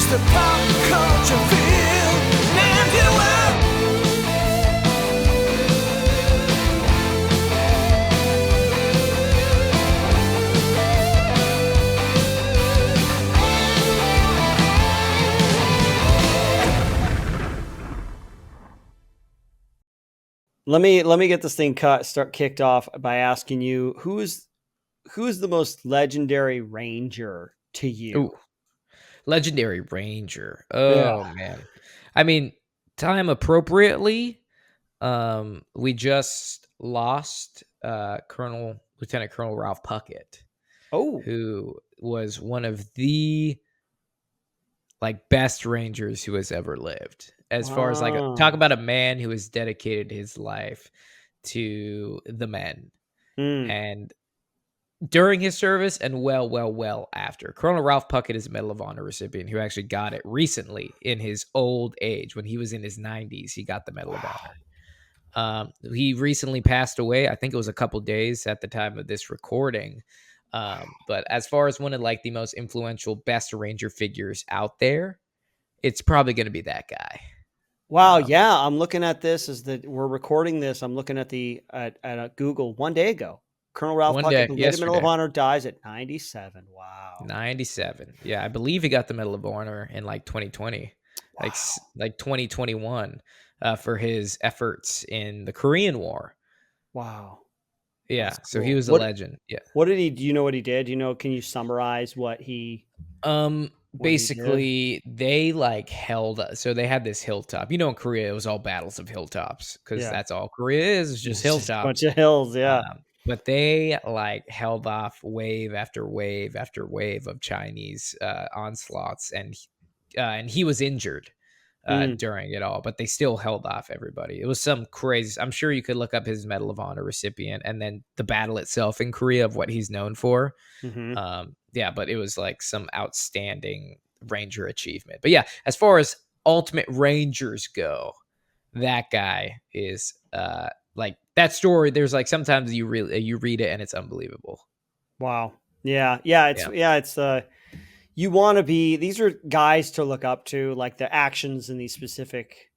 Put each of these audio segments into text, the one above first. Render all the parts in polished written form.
the pop culture field, and you Let me get this thing kicked off by asking you who's the most legendary ranger to you? Ooh, legendary ranger. Oh man. I mean, time appropriately, we just lost Lieutenant Colonel Ralph Puckett, Oh, who was one of the best rangers who has ever lived. As far as talk wow. about a man who has dedicated his life to the men. Mm, And during his service and well after. Colonel Ralph Puckett is a Medal of Honor recipient who actually got it recently in his old age. When he was in his 90s, he got the Medal of Honor. He recently passed away. I think it was a couple days at the time of this recording. But as far as one of the most influential, best Ranger figures out there, it's probably going to be that guy. wow, yeah, I'm looking at this as that we're recording this. I'm looking at at Google one day ago. Colonel Ralph Puckett, the Lady Medal of Honor, dies at 97. Wow. 97. Yeah, I believe he got the Medal of Honor in 2020, Wow. like 2021, for his efforts in the Korean War. Wow. Yeah, That's so cool. he was a legend. Yeah. What did he? Do you know what he did? Can you summarize what he? Basically, they held. So they had this hilltop. In Korea, it was all battles of hilltops because Yeah. that's all Korea is just It's just a hilltops. bunch of hills. Yeah. But they held off wave after wave after wave of Chinese onslaughts, and he was injured during it all, but they still held off everybody. It was some crazy. I'm sure you could look up his Medal of Honor recipient and then the battle itself in Korea of what he's known for. Yeah, but it was some outstanding Ranger achievement. But yeah, as far as Ultimate Rangers go, that guy is that story. There's sometimes you read it and it's unbelievable. Wow. Yeah. It's you want to be, these are guys to look up to, like the actions in these specific,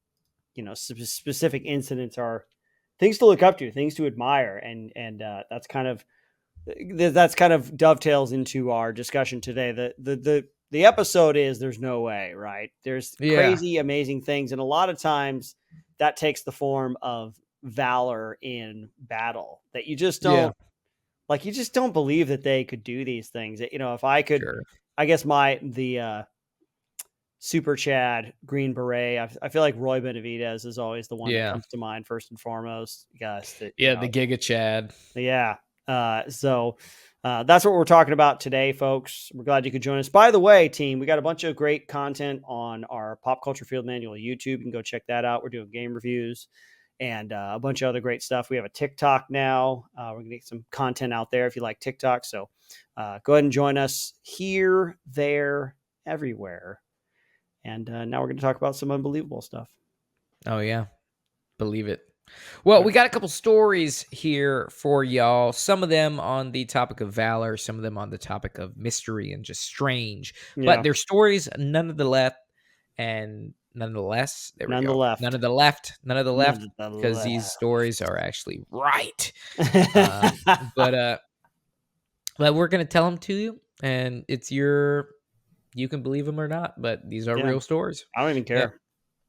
specific incidents are things to look up to, things to admire. And that's kind of dovetails into our discussion today. The episode is there's no way, right? There's crazy, amazing things. And a lot of times that takes the form of valor in battle that you just don't you just don't believe that they could do these things. If I could, I guess the Super Chad Green Beret, I feel like Roy Benavidez is always the one that comes to mind first and foremost. Guys, the Giga Chad. Yeah. So that's what we're talking about today, folks. We're glad you could join us. By the way, team, we got a bunch of great content on our Pop Culture Field Manual YouTube. You can go check that out. We're doing game reviews and a bunch of other great stuff. We have a TikTok now. We're going to get some content out there if you like TikTok. So go ahead and join us here, there, everywhere. And now we're going to talk about some unbelievable stuff. Oh, yeah. Believe it. Well, we got a couple stories here for y'all. Some of them on the topic of valor, some of them on the topic of mystery and just strange. Yeah. But they're stories, none of the left, and nonetheless, there we go. None of the left, because these stories are actually right. But we're going to tell them to you, and it's you can believe them or not, but these are real stories. I don't even care. Yeah.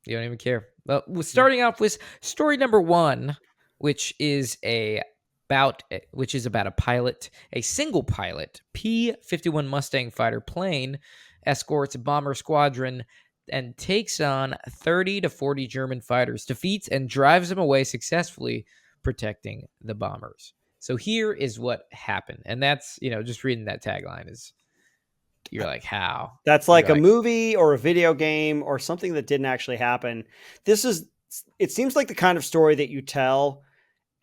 You don't even care. Well, we're starting off with story number 1, which is about a pilot, a single pilot, P-51 Mustang fighter plane, escorts a bomber squadron and takes on 30 to 40 German fighters, defeats and drives them away successfully, protecting the bombers. So here is what happened. And that's, just reading that tagline is, you're like, how? That's like a movie or a video game or something that didn't actually happen. It seems like the kind of story that you tell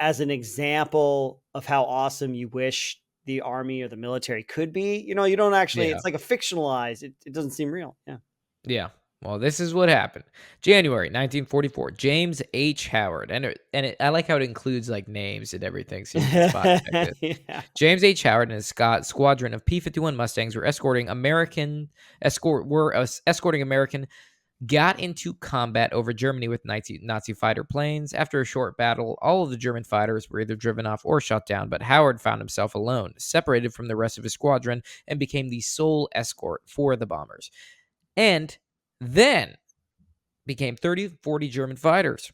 as an example of how awesome you wish the army or the military could be. You don't actually, it's like a fictionalized, it doesn't seem real. Yeah. Yeah. Well, this is what happened. January 1944. James H. Howard, I like how it includes like names and everything, so you can spot check this. Yeah. James H. Howard and his squadron of P-51 Mustangs were escorting American got into combat over Germany with Nazi fighter planes. After a short battle, all of the German fighters were either driven off or shot down, but Howard found himself alone, separated from the rest of his squadron, and became the sole escort for the bombers. And then became 40 German fighters.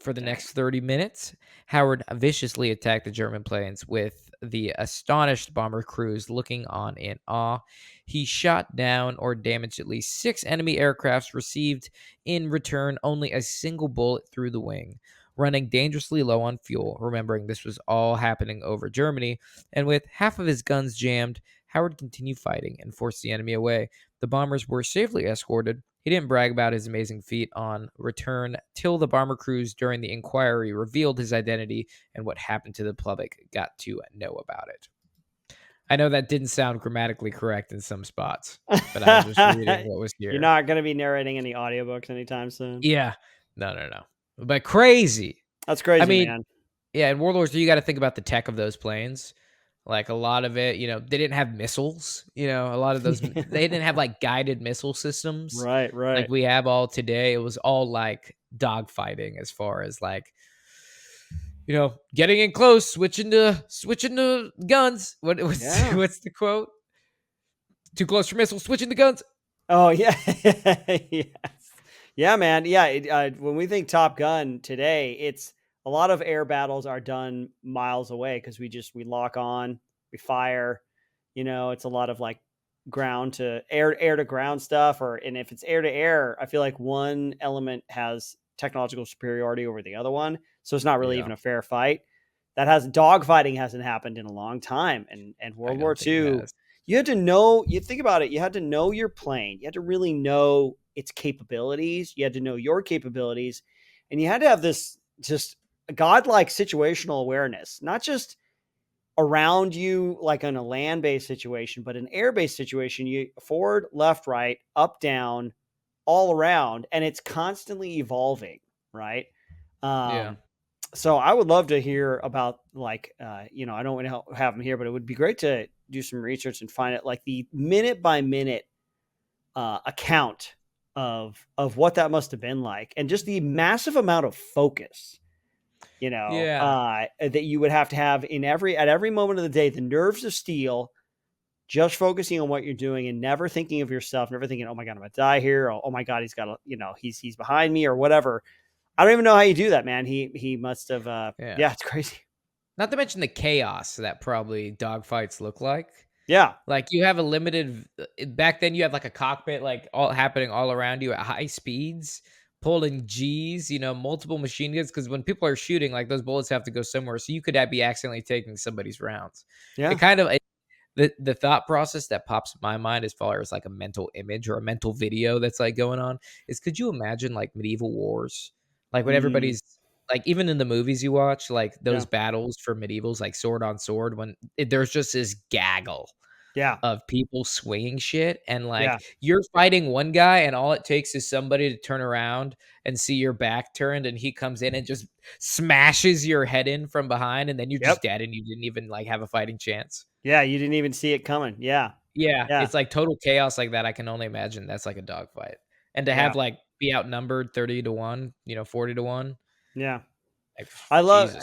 For the next 30 minutes, Howard viciously attacked the German planes with the astonished bomber crews looking on in awe. He shot down or damaged at least 6 enemy aircrafts, received in return only a single bullet through the wing. Running dangerously low on fuel, remembering this was all happening over Germany, and with half of his guns jammed, Howard continued fighting and forced the enemy away. The bombers were safely escorted. He didn't brag about his amazing feat on return till the bomber crews during the inquiry revealed his identity and what happened to the public got to know about it. I know that didn't sound grammatically correct in some spots, but I was just reading what was here. You're not going to be narrating any audiobooks anytime soon. Yeah. No. But crazy. That's crazy, I mean, man. Yeah, in World War II, you got to think about the tech of those planes. Like a lot of it, they didn't have missiles. A lot of those, they didn't have like guided missile systems. Right. Like we have all today. It was all like dogfighting as far as like, getting in close, switching to guns. What's the quote? Too close for missiles, switching to guns. Oh yeah. Yes. Yeah, man. Yeah. When we think Top Gun today, it's a lot of air battles are done miles away because we lock on, we fire. It's a lot of like ground to air to ground stuff, and if it's air to air, I feel like one element has technological superiority over the other one, so it's not really even a fair fight. Dogfighting hasn't happened in a long time, and World War II, you had to know. You think about it, you had to know your plane, you had to really know its capabilities, you had to know your capabilities, and you had to have this just godlike situational awareness, not just around you like in a land-based situation, but an air-based situation, you forward, left, right, up, down, all around, and it's constantly evolving, right? So I would love to hear about like, I don't want to have them here, but it would be great to do some research and find it like the minute by minute account of what that must have been like, and just the massive amount of focus that you would have to have at every moment of the day, the nerves of steel, just focusing on what you're doing and never thinking of yourself, never thinking, oh my God, I'm going to die here. Oh my God, he's got he's behind me or whatever. I don't even know how you do that, man. He must have, it's crazy. Not to mention the chaos that probably dogfights look like. Yeah. Like you have a limited, back then you have like a cockpit, like all happening all around you at high speeds, pulling G's, multiple machine guns. Cause when people are shooting, like those bullets have to go somewhere. So you could be accidentally taking somebody's rounds. Yeah. It kind of, the thought process that pops in my mind as far as like a mental image or a mental video that's like going on is, could you imagine like medieval wars? Like when everybody's like, even in the movies you watch, like those battles for medievals, like sword on sword, when there's just this gaggle of people swinging shit, and like you're fighting one guy and all it takes is somebody to turn around and see your back turned and he comes in and just smashes your head in from behind, and then you're just dead and you didn't even like have a fighting chance. Yeah, you didn't even see it coming. Yeah. It's like total chaos like that. I can only imagine that's like a dogfight. And to have like be outnumbered 30-1, 40-1. Yeah. Like, I love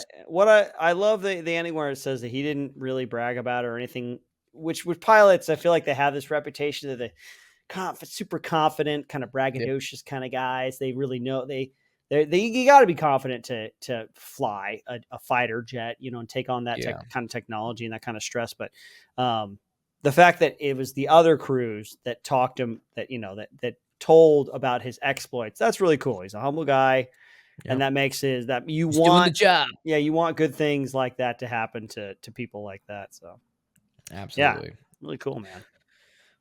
I love the ending where it says that he didn't really brag about it or anything, which with pilots, I feel like they have this reputation of the super confident, kind of braggadocious kind of guys. They really know you got to be confident to fly a fighter jet, and take on that kind of technology and that kind of stress. But the fact that it was the other crews that talked him, that told about his exploits, that's really cool. He's a humble guy. And that makes he's doing the job. Yeah, you want good things like that to happen to people like that. So absolutely, really cool, man.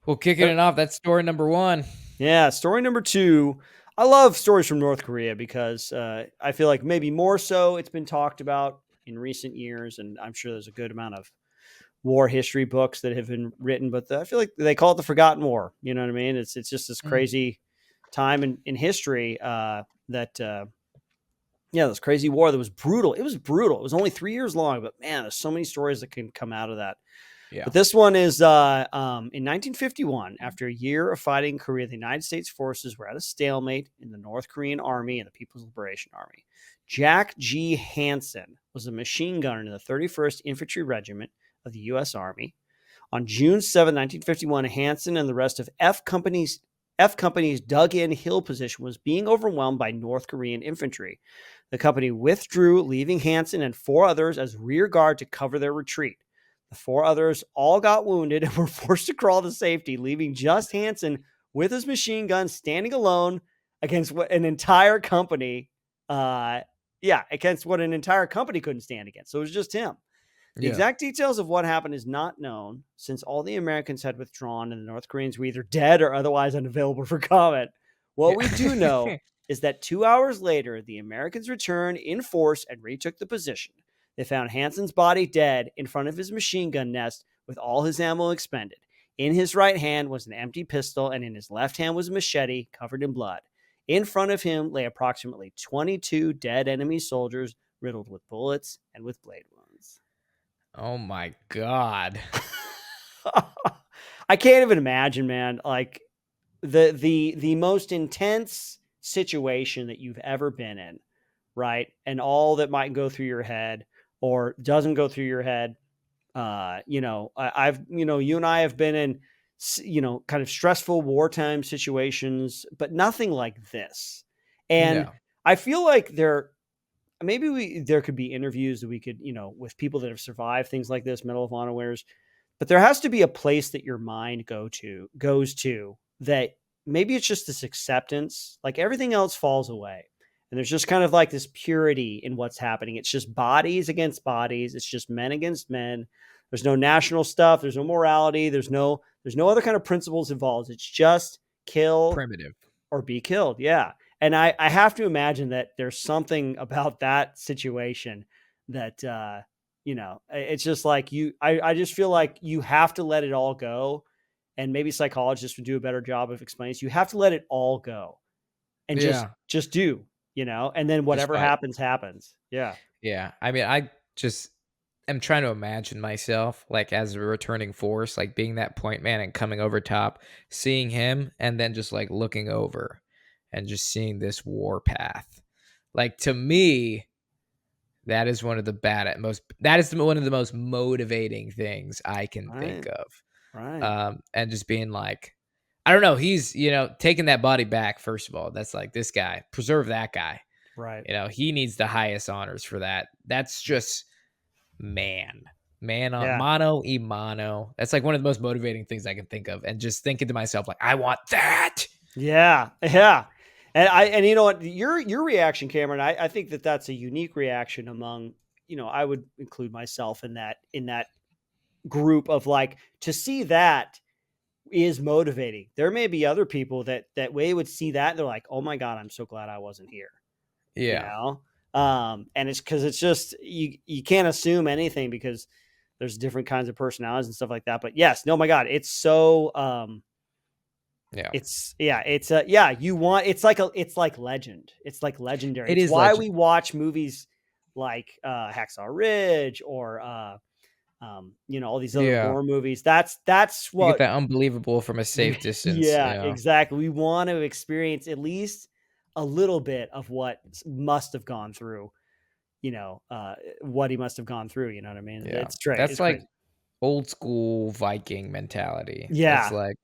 Well, kicking it off, that's story number 1. Yeah, story number 2. I love stories from North Korea because I feel like maybe more so it's been talked about in recent years, and I'm sure there's a good amount of war history books that have been written, but I feel like they call it the Forgotten War. You know what I mean? It's just this crazy time in history this crazy war that was brutal. It was brutal. It was only 3 years long, but man, there's so many stories that can come out of that. Yeah. But this one is in 1951, after a year of fighting in Korea, the United States forces were at a stalemate in the North Korean Army and the People's Liberation Army. Jack G. Hansen was a machine gunner in the 31st Infantry Regiment of the U.S. Army. On June 7, 1951, Hansen and the rest of F Company's dug-in hill position was being overwhelmed by North Korean infantry. The company withdrew, leaving Hansen and 4 others as rear guard to cover their retreat. The 4 others all got wounded and were forced to crawl to safety, leaving just Hansen with his machine gun standing alone against what an entire company, against what an entire company couldn't stand against. So it was just him. The exact details of what happened is not known, since all the Americans had withdrawn and the North Koreans were either dead or otherwise unavailable for comment. What we do know is that 2 hours later, the Americans returned in force and retook the position. They found Hansen's body dead in front of his machine gun nest with all his ammo expended. In his right hand was an empty pistol, and in his left hand was a machete covered in blood. In front of him lay approximately 22 dead enemy soldiers riddled with bullets and with blade wounds. Oh my God. I can't even imagine, man. Like the most intense situation that you've ever been in, right? And all that might go through your head or doesn't go through your head. You and I have been in, kind of stressful wartime situations, but nothing like this. And I feel like there could be interviews that we could, with people that have survived things like this, Medal of Honor winners, but there has to be a place that your mind goes to that maybe it's just this acceptance, like everything else falls away. And there's just kind of like this purity in what's happening. It's just bodies against bodies. It's just men against men. There's no national stuff. There's no morality. There's no other kind of principles involved. It's just kill Primitive or be killed. Yeah. And I have to imagine that there's something about that situation that, it's just like I just feel like you have to let it all go. And maybe psychologists would do a better job of explaining this. You have to let it all go and just do, and then whatever happens. Yeah. Yeah. I mean, I just am trying to imagine myself like as a returning force, like being that point man and coming over top, seeing him, and then just like looking over and just seeing this war path. Like, to me, that is one of the most motivating things I can think of. Right. And just being like, I don't know, he's, taking that body back. First of all, that's like, this guy, preserve that guy. Right. He needs the highest honors for that. That's just man on mano y mano. That's like one of the most motivating things I can think of. And just thinking to myself, like, I want that. Yeah. Yeah. And you know what, your reaction, Cameron, I think that's a unique reaction among, I would include myself in that group of like, to see that is motivating. There may be other people that way would see that. And they're like, oh my God, I'm so glad I wasn't here. Yeah. And it's because it's just, you can't assume anything because there's different kinds of personalities and stuff like that. But yes, no, my God, it's so, it's like legend. It's like legendary. It it's is why legend. we watch movies like Hacksaw Ridge or all these other war movies. That's what you get that unbelievable from a safe distance. yeah, exactly. We want to experience at least a little bit of what must have gone through, what he must have gone through. You know what I mean? Yeah. It's great. That's it's like great. old school Viking mentality. Yeah. It's like,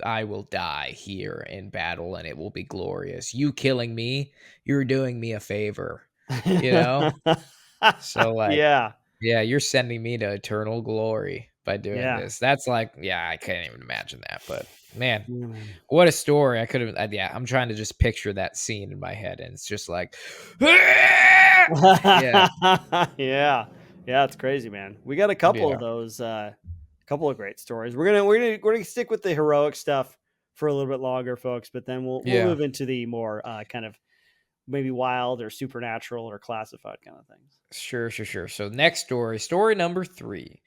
I will die here in battle and it will be glorious. You killing me, you're doing me a favor, So like, yeah, you're sending me to eternal glory by doing Yeah. this. That's like, I can't even imagine that, but man, Yeah, man. what a story. I could have, I'm trying to just picture that scene in my head, and it's just like, yeah, yeah, it's crazy, man. We got a couple of those, couple of great stories. We're gonna stick with the heroic stuff for a little bit longer, folks, but then we'll move into the more kind of maybe wild or supernatural or classified kind of things. Sure. So next story number 3.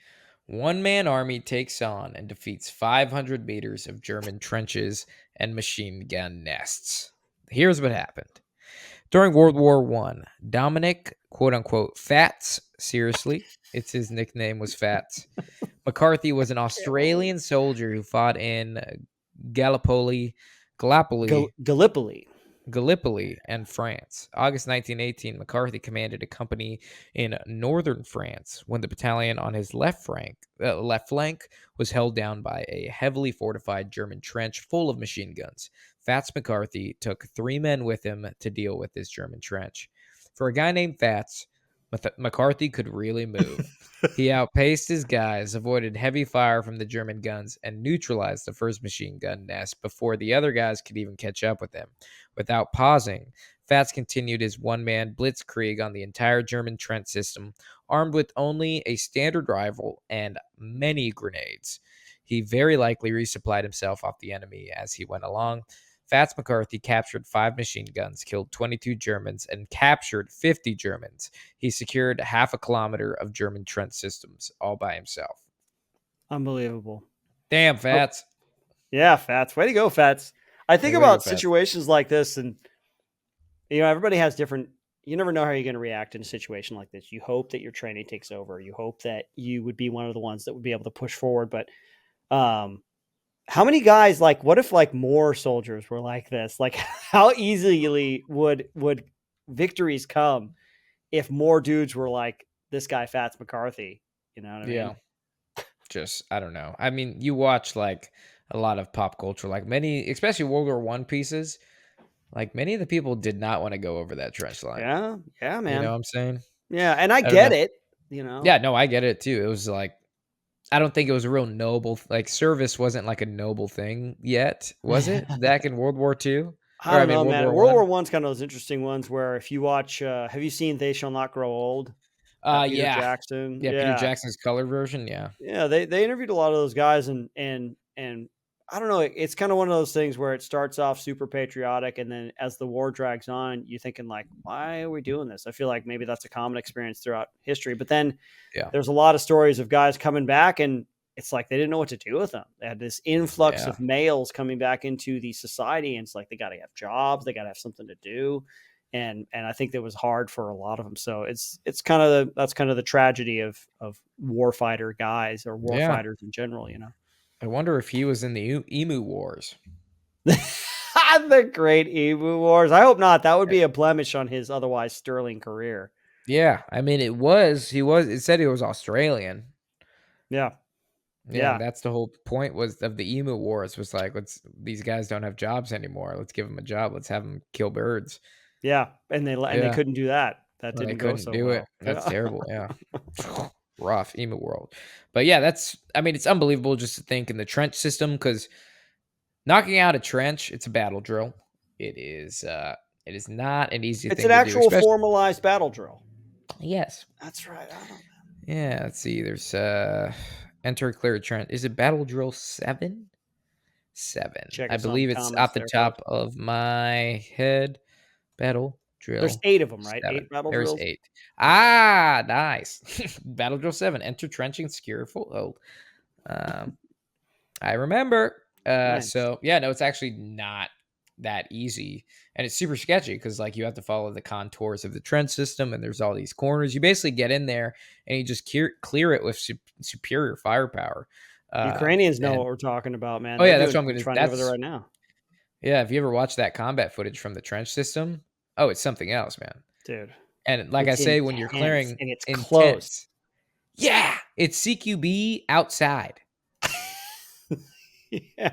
one-man army takes on and defeats 500 meters of German trenches and machine gun nests. Here's what happened. During World War One, Dominic, quote-unquote, Fats, seriously, it's his nickname was Fats, McCarthy was an Australian soldier who fought in Gallipoli, Gallipoli. Gallipoli, and France. August 1918, McCarthy commanded a company in northern France when the battalion on his left flank was held down by a heavily fortified German trench full of machine guns. Fats McCarthy took 3 men with him to deal with this German trench. For a guy named Fats, McCarthy could really move. He outpaced his guys, avoided heavy fire from the German guns, and neutralized the first machine gun nest before the other guys could even catch up with him. Without pausing, Fats continued his one-man blitzkrieg on the entire German trench system, armed with only a standard rifle and many grenades. He very likely resupplied himself off the enemy as he went along. Fats McCarthy captured 5 machine guns, killed 22 Germans, and captured 50 Germans. He secured half a kilometer of German trench systems all by himself. Unbelievable. Damn, Fats. Yeah, Fats. Way to go, Fats. I think about situations like this, and everybody has different. You never know how you're going to react in a situation like this. You hope that your training takes over. You hope that you would be one of the ones that would be able to push forward. But how many guys, what if more soldiers were like this? How easily would victories come if more dudes were like this guy, Fats McCarthy? You know what I mean? Yeah. Just, I don't know. I mean, you watch a lot of pop culture, many, especially World War I pieces, many of the people did not want to go over that trench line. Yeah, man. You know what I'm saying? Yeah, and I get it. Yeah, no, I get it too. It was I don't think it was a real noble, service wasn't a noble thing yet, was it? Back in World War II? I don't know, man. World War I's kind of those interesting ones where if you watch, have you seen They Shall Not Grow Old? Peter Jackson. Yeah, Peter Jackson's color version. Yeah. Yeah, they interviewed a lot of those guys, and I don't know. It's kind of one of those things where it starts off super patriotic, and then as the war drags on, you're thinking why are we doing this? I feel like maybe that's a common experience throughout history. But then there's a lot of stories of guys coming back, and it's they didn't know what to do with them. They had this influx of males coming back into the society, and it's they got to have jobs, they got to have something to do. And I think that was hard for a lot of them. So that's kind of the tragedy of warfighter guys or warfighters in general, I wonder if he was in the Emu Wars. The great Emu Wars. I hope not. That would be a blemish on his otherwise sterling career. Yeah. I mean, it said he was Australian. Yeah. Yeah. That's the whole point of the Emu Wars was these guys don't have jobs anymore. Let's give them a job. Let's have them kill birds. Yeah, and they couldn't do that. That didn't go so well. It. That's terrible. Yeah, rough Emu world. But yeah, it's unbelievable just to think in the trench system, because knocking out a trench, it's a battle drill. It is not an easy thing to do. It's an actual formalized battle drill. Yes, that's right. I don't know. Yeah, let's see. There's enter clear trench. Is it battle drill 7? 7. I believe it's off the top of my head. Battle drill. There's 8 of them, right? 8 battle drills. There's 8. Ah, nice. Battle drill 7. Enter trenching, secure full. I remember. Nice. So yeah, no, it's actually not that easy, and it's super sketchy because you have to follow the contours of the trench system, and there's all these corners. You basically get in there and you just clear it with superior firepower. Ukrainians know what we're talking about, man. Oh yeah, that's what I'm going to. That's over there right now. Yeah, if you ever watched that combat footage from the trench system, it's something else, man. Dude. And I say, when you're clearing, and it's close. Yeah, it's CQB outside. Yeah,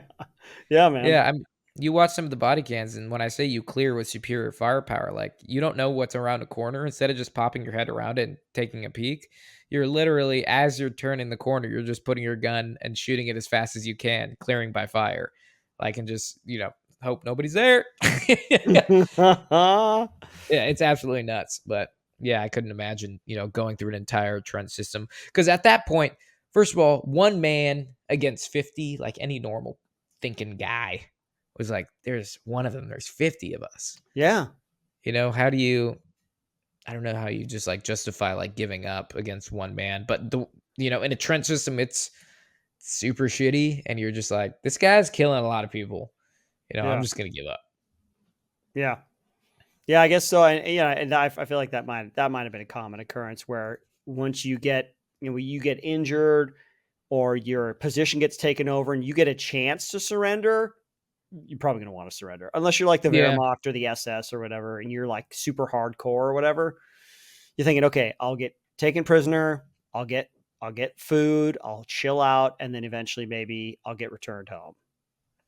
man. Yeah, you watch some of the body cams, and when I say you clear with superior firepower, you don't know what's around a corner. Instead of just popping your head around it and taking a peek, you're literally, as you're turning the corner, you're just putting your gun and shooting it as fast as you can, clearing by fire. And just, hope nobody's there. Yeah, it's absolutely nuts. But yeah, I couldn't imagine, going through an entire trench system. Because at that point, first of all, one man against 50, any normal thinking guy was there's one of them, there's 50 of us. Yeah. How do you, I don't know how you just justify giving up against one man. But in a trench system, it's super shitty, and you're just like, this guy's killing a lot of people. I'm just gonna give up. Yeah. Yeah, I guess so. And I feel like that might have been a common occurrence where once you get injured or your position gets taken over and you get a chance to surrender, you're probably going to want to surrender unless you're like the Yeah. Wehrmacht or the SS or whatever, and you're like super hardcore or whatever. You're thinking, okay, I'll get taken prisoner, I'll get food, I'll chill out, and then eventually maybe I'll get returned home.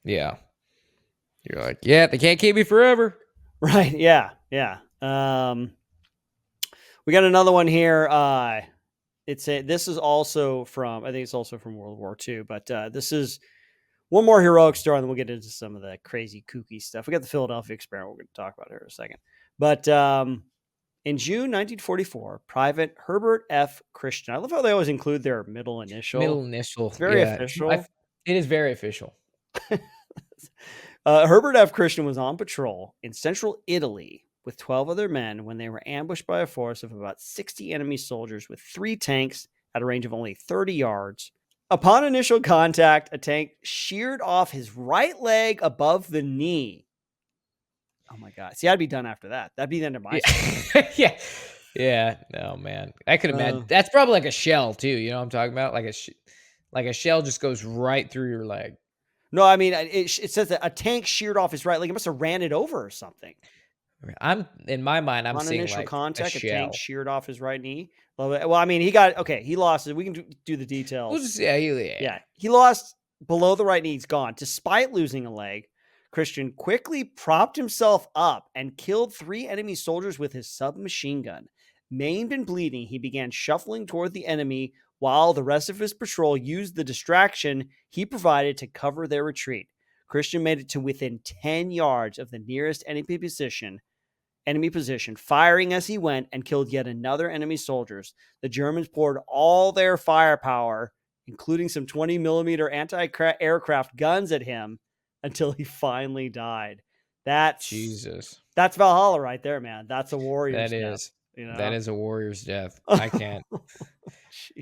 Yeah. You're like, yeah, they can't keep me forever. Right. Yeah. Yeah. We got another one here. This is also from, I think it's also from World War II, but this is one more heroic story, and then we'll get into some of the crazy kooky stuff. We got the Philadelphia experiment we're going to talk about here in a second. But in June 1944, Private Herbert F. Christian. I love how they always include their middle initial. Middle initial. It's very official. It is very official. Herbert F. Christian was on patrol in central Italy with 12 other men when they were ambushed by a force of about 60 enemy soldiers with 3 tanks at a range of only 30 yards. Upon initial contact, a tank sheared off his right leg above the knee. Oh my God. See, I'd be done after that. That'd be the end of my yeah. Yeah. No, man. I could imagine. That's probably like a shell too. You know what I'm talking about? Like a shell just goes right through your leg. No, I mean, it says that a tank sheared off his right leg. It must have ran it over or something. In my mind, I'm on seeing initial like contact, a tank sheared off his right knee. Well, I mean, he lost it. We can do the details. He lost below the right knee. He's gone. Despite losing a leg, Christian quickly propped himself up and killed 3 enemy soldiers with his submachine gun. Maimed and bleeding, he began shuffling toward the enemy while the rest of his patrol used the distraction he provided to cover their retreat. Christian made it to within 10 yards of the nearest enemy position, firing as he went, and killed yet another enemy soldiers. The Germans poured all their firepower, including some 20 millimeter anti-aircraft guns at him until he finally died. That's Valhalla right there, man. That's a warrior's death. That is a warrior's death. I can't.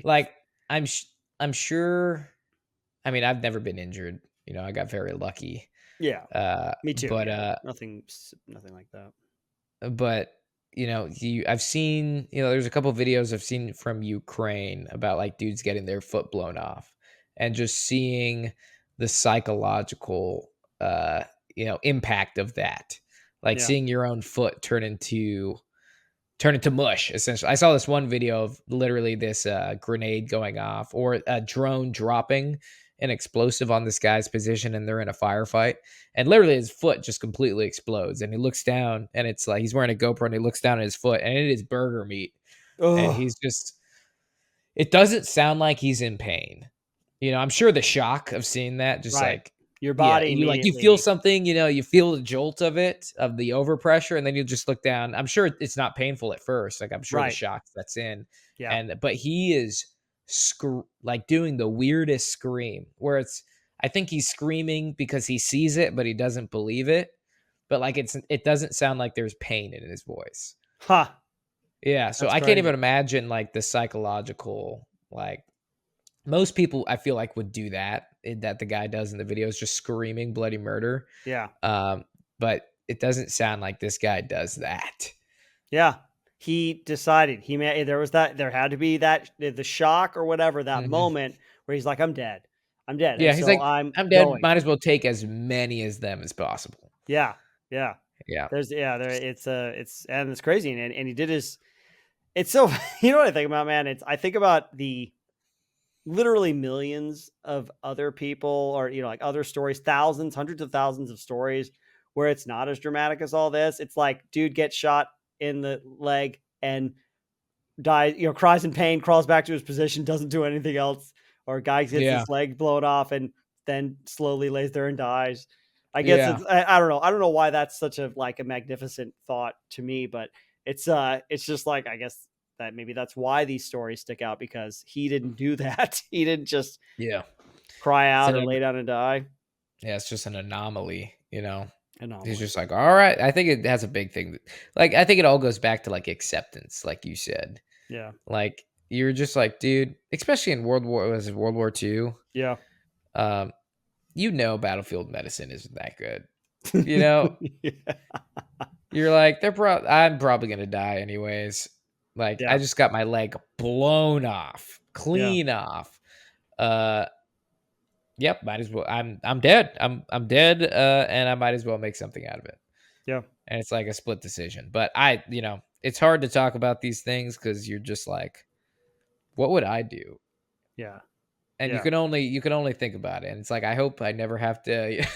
Like, I'm sure. I mean, I've never been injured. I got very lucky. Yeah. Me too. But nothing like that. But I've seen, there's a couple of videos I've seen from Ukraine about like dudes getting their foot blown off, and just seeing the psychological impact of that, like seeing your own foot turn into mush, essentially. I saw this one video of literally this grenade going off, or a drone dropping an explosive on this guy's position, and they're in a firefight, and literally his foot just completely explodes, and he looks down, and it's like he's wearing a GoPro, and he looks down at his foot, and it is burger meat. And he's just, it doesn't sound like he's in pain. I'm sure the shock of seeing that, just like your body, you feel something, you feel the jolt of it, of the overpressure, and then you just look down. I'm sure it's not painful at first. Like, I'm sure the shock that's in. Yeah. But he is like doing the weirdest scream, where I think he's screaming because he sees it, but he doesn't believe it. But like, it doesn't sound like there's pain in his voice. Huh. Yeah. So I can't even imagine like the psychological, like, most people I feel like would do that the guy does in the videos, just screaming bloody murder. Yeah. But it doesn't sound like this guy does that. Yeah. He decided there had to be the shock or whatever, that moment where he's like, I'm dead. Yeah. And he's so like, I'm dead. Going. Might as well take as many as them as possible. Yeah. Yeah. Yeah. It's crazy. And he did it's so, you know what I think about, man? I think about the literally millions of other people, or, like other stories, thousands, hundreds of thousands of stories where it's not as dramatic as all this. It's like, dude gets shot in the leg and dies, cries in pain, crawls back to his position, doesn't do anything else. Or a guy gets his leg blown off and then slowly lays there and dies. I guess I don't know. I don't know why that's such a magnificent thought to me, but it's just like, I guess that maybe that's why these stories stick out, because he didn't do that. He didn't just cry out and lay down and die. Yeah, it's just an anomaly, Anomaly. He's just like, all right. I think it has a big thing. Like, I think it all goes back to like acceptance, like you said. Yeah. Like, you're just like, dude, especially in World War II. Yeah. Battlefield medicine isn't that good. You know, Yeah. you're like, I'm probably gonna die anyways. Like, I Yeah. just got my leg blown off, Yeah. clean off. Uh, yep, might as well. I'm dead. I'm dead. And I might as well make something out of it. Yeah. And it's like a split decision. But it's hard to talk about these things because you're just like, what would I do? Yeah. And Yeah. you can only think about it. And it's like, I hope I never have to. I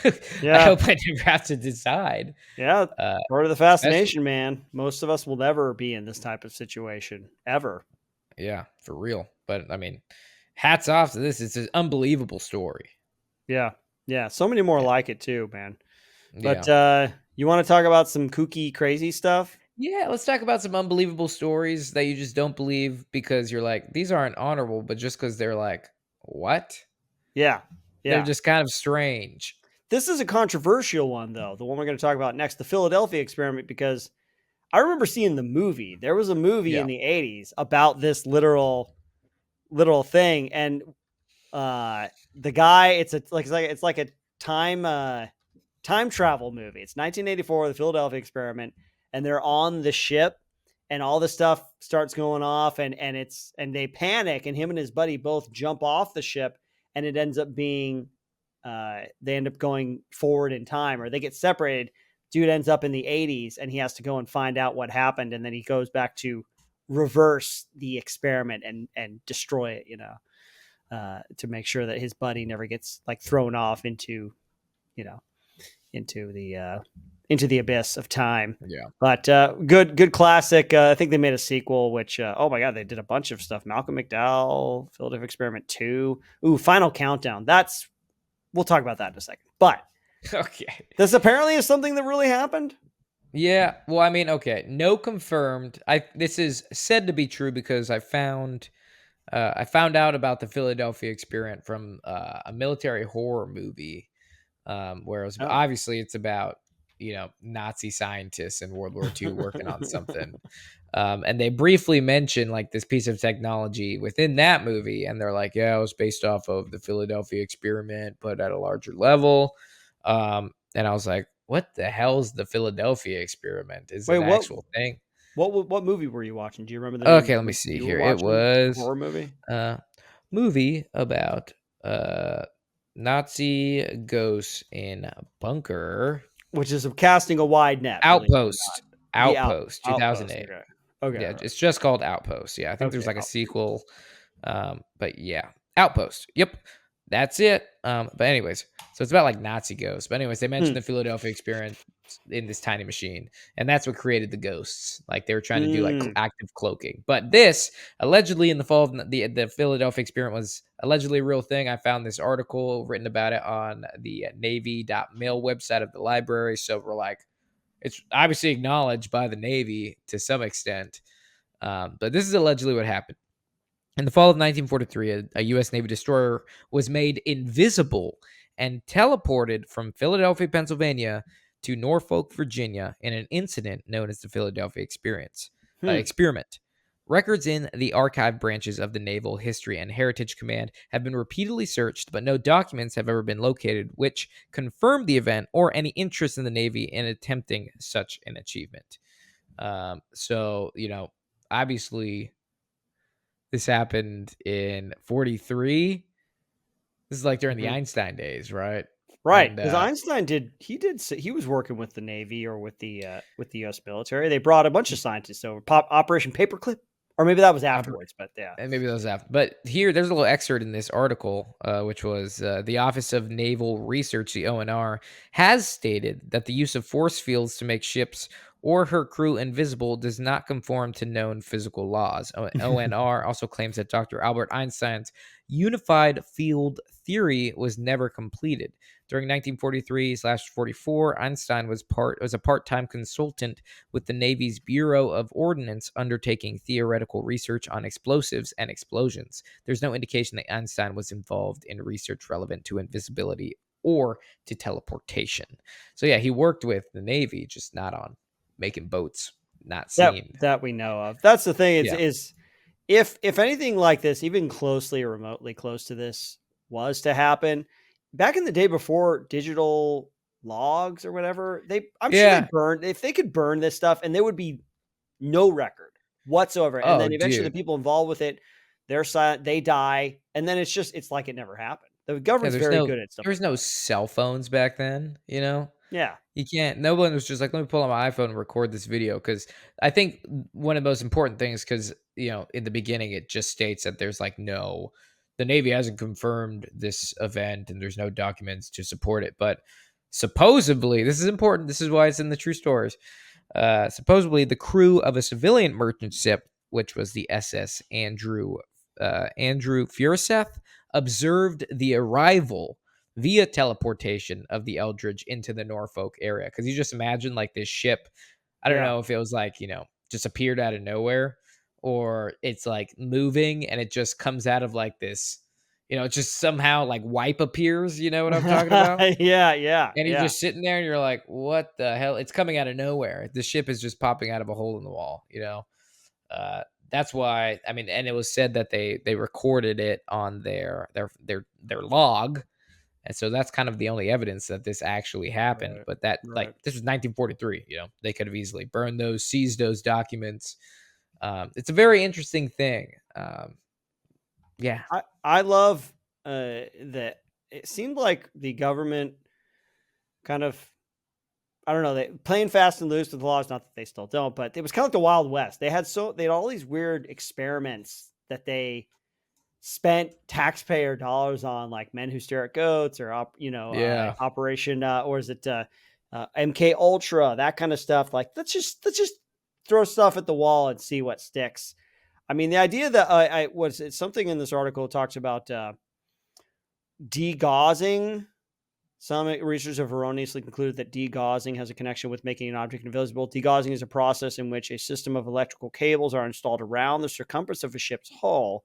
Yeah. hope I never have to decide. Yeah. Uh, Part of the especially, fascination, man. Most of us will never be in this type of situation ever. yeah, for real. But I mean, hats off to this. It's an unbelievable story. Yeah. Yeah. So many more Yeah. like it too, man. But Yeah. you want to talk about some kooky, crazy stuff? Yeah, let's talk about some unbelievable stories that you just don't believe because you're like, these aren't honorable, but just because they're like, what? Yeah. They're Yeah. just kind of strange. This is a controversial one, though, the one we're going to talk about next, the Philadelphia experiment, because I remember seeing the movie. There was a movie in the 80s about this literal thing. And the guy, it's like a time travel movie. It's 1984, the Philadelphia experiment, and they're on the ship and all this stuff starts going off and they panic and him and his buddy both jump off the ship and it ends up being they end up going forward in time or they get separated. Dude ends up in the 80s and he has to go and find out what happened. And then he goes back to reverse the experiment and destroy it, to make sure that his buddy never gets like thrown off into the abyss of time. Yeah. But good classic. I think they made a sequel, which oh my god, they did a bunch of stuff. Malcolm McDowell, Philadelphia Experiment 2. Ooh, Final Countdown. We'll talk about that in a second. But Okay. this apparently is something that really happened. Yeah. Well, I mean, okay. No confirmed. This is said to be true because I found out about the Philadelphia experiment from a military horror movie. Where it was obviously it's about Nazi scientists in World War II working on something, and they briefly mention like this piece of technology within that movie, and they're like, yeah, it was based off of the Philadelphia experiment, but at a larger level. And I was like, what the hell's the Philadelphia experiment? Is it an actual thing? What movie were you watching? Do you remember the name? Okay, let me see you were here. It watching? was Horror movie. Movie about Nazi ghosts in bunker, which is casting a wide net. Outpost. Outpost, 2008. Okay. Yeah, it's just called Outpost. Yeah, I think there's like a sequel. But yeah, Outpost. Yep, that's it. But anyways, so it's about like Nazi ghosts. But anyways, they mentioned the Philadelphia experiment in this tiny machine, and that's what created the ghosts. Like they were trying to do like active cloaking. But this allegedly in the fall of the Philadelphia experiment was allegedly a real thing. I found this article written about it on the Navy.mil website of the library. So we're like, it's obviously acknowledged by the Navy to some extent. But this is allegedly what happened. In the fall of 1943, a U.S. Navy destroyer was made invisible and teleported from Philadelphia, Pennsylvania to Norfolk, Virginia in an incident known as the Philadelphia experiment. Records in the archive branches of the Naval History and Heritage Command have been repeatedly searched, but no documents have ever been located which confirm the event or any interest in the Navy in attempting such an achievement. So, obviously this happened in 43. This is like during the Einstein days, right? Right, because Einstein he was working with the Navy or with the U.S. military. They brought a bunch of scientists over. Operation Paperclip, or maybe that was afterwards. But yeah, and maybe that was after. But here, there's a little excerpt in this article, which was the Office of Naval Research, the ONR, has stated that the use of force fields to make ships or her crew invisible does not conform to known physical laws. ONR also claims that Dr. Albert Einstein's unified field theory was never completed. During 1943/44, Einstein was a part-time consultant with the Navy's Bureau of Ordnance, undertaking theoretical research on explosives and explosions. There's no indication that Einstein was involved in research relevant to invisibility or to teleportation. So yeah, he worked with the Navy, just not on making boats not seen. that we know of. That's the thing. Is if anything like this, even closely or remotely close to this, was to happen, back in the day before digital logs or whatever, I'm sure they Yeah. burned. If they could burn this stuff, and there would be no record whatsoever, and Oh, then eventually the dude. people involved with it, they're silent, they die, and then it's like it never happened. The Yeah, government's very good at stuff there was like no that. cell phones back then, you know? Yeah, You can't no one was just like, "Let me pull out my iPhone and record this video," because I think one of the most important things, because in the beginning, it just states that there's, like, no the Navy hasn't confirmed this event, and there's no documents to support it, but supposedly this is important, this is why it's in the true stories. Supposedly, the crew of a civilian merchant ship, which was the SS Andrew Furuseth, observed the arrival via teleportation of the Eldridge into the Norfolk area. Because you just imagine like this ship. I don't yeah. know if it was like just appeared out of nowhere, or it's like moving and it just comes out of like this. Just somehow like wipe appears. You know what I'm talking about? Yeah, yeah, And you're yeah. just sitting there and you're like, what the hell? It's coming out of nowhere. The ship is just popping out of a hole in the wall. Uh, that's why, I mean, and it was said that they recorded it on their log. And so that's kind of the only evidence that this actually happened. Right, But that, like, right. this was 1943, they could have easily burned those, seized those documents. It's a very interesting thing. Yeah. I love that it seemed like the government kind of, I don't know, they playing fast and loose with the laws, not that they still don't, but it was kind of like the Wild West. They had all these weird experiments that they spent taxpayer dollars on, like Men Who Stare at Goats, or Yeah. Operation or is it MK Ultra, that kind of stuff. Like let's just throw stuff at the wall and see what sticks. I mean, the idea that it's something in this article talks about degaussing. Some researchers have erroneously concluded that degaussing has a connection with making an object invisible. Degaussing is a process in which a system of electrical cables are installed around the circumference of a ship's hull,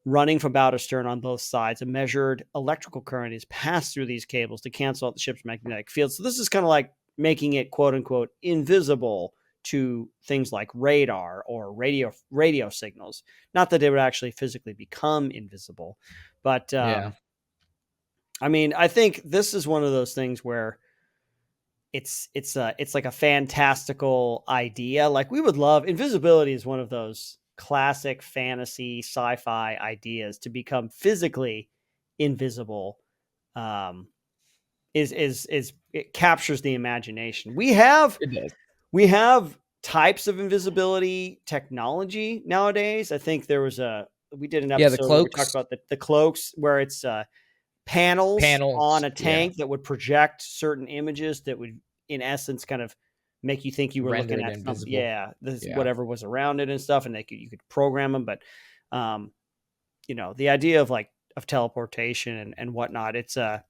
running from bow to stern on both sides. A measured electrical current is passed through these cables to cancel out the ship's magnetic field. So this is kind of like making it, quote unquote, invisible to things like radar or radio signals. Not that they would actually physically become invisible, but Yeah. I mean, I think this is one of those things where it's like a fantastical idea. Like, we would love invisibility is one of those classic fantasy sci-fi ideas, to become physically invisible. Is it captures the imagination. We have It does. types of invisibility technology nowadays. I think we did an Yeah. The episode where we talked cloaks, about the cloaks, where it's panels on panels. a Yeah. tank that would project certain images that would, in essence, kind of make you think you were Render looking it at something. invisible. Yeah, this Yeah. whatever was around it and stuff, and you could program them. But the idea of teleportation and whatnot, it's a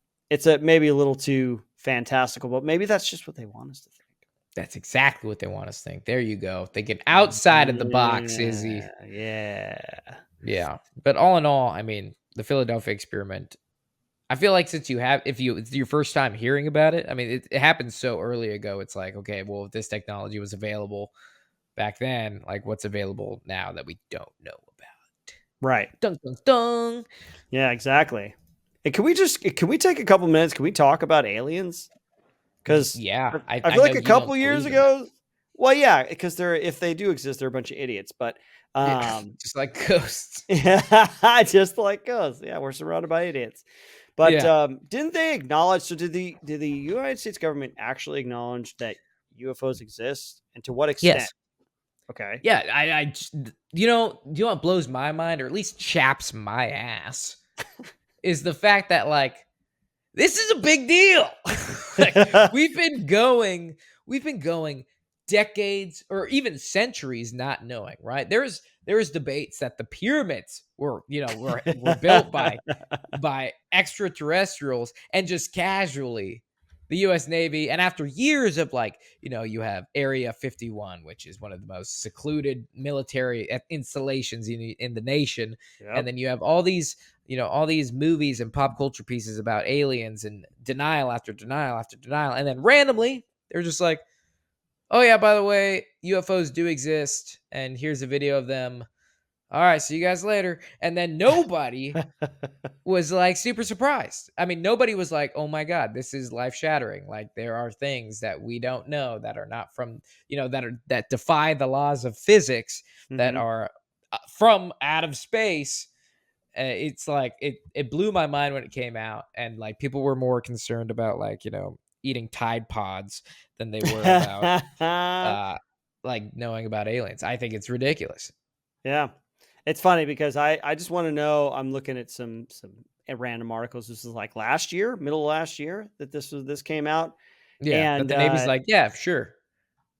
maybe a little too fantastical, but maybe that's just what they want us to think. That's exactly what they want us to think. There you go. Thinking outside of the box, Izzy. Yeah. Yeah. But all in all, I mean, the Philadelphia experiment, I feel like since it's your first time hearing about it, I mean, it happened so early ago. It's like, okay, well, if this technology was available back then, like what's available now that we don't know about? Right. Dun, dun, dun. Yeah, exactly. And can we take a couple minutes? Can we talk about aliens? Because Yeah. I I feel like know a you don't couple years believe in them. ago, well, yeah, because if they do exist, they're a bunch of idiots. But Yeah. Just like ghosts. yeah, just like us. Yeah, we're surrounded by idiots. But Yeah. didn't they acknowledge? So did the United States government actually acknowledge that UFOs exist, and to what extent? Yes. Okay. Yeah. You know what blows my mind, or at least chaps my ass, is the fact that like this is a big deal. Like, we've been going decades or even centuries not knowing, right? There's debates that the pyramids were built by extraterrestrials, and just casually the US Navy, and after years of like, you have Area 51, which is one of the most secluded military installations in the nation. And Yep. then you have all these movies and pop culture pieces about aliens, and denial after denial after denial. And then randomly, they're just like, oh yeah, by the way, UFOs do exist, and here's a video of them. all right, see you guys later. And then nobody was like super surprised. I mean, nobody was like, oh my God, this is life shattering. Like there are things that we don't know that are not from, that defy the laws of physics that Mhm. are from out of space. It's like it blew my mind when it came out, and like people were more concerned about like eating Tide Pods than they were about uh like knowing about aliens. I think it's ridiculous. Yeah. It's funny because I just wanna know. I'm looking at some random articles. This is, like, last year, middle of last year that this came out, Yeah, that and, the Navy's like, yeah, sure.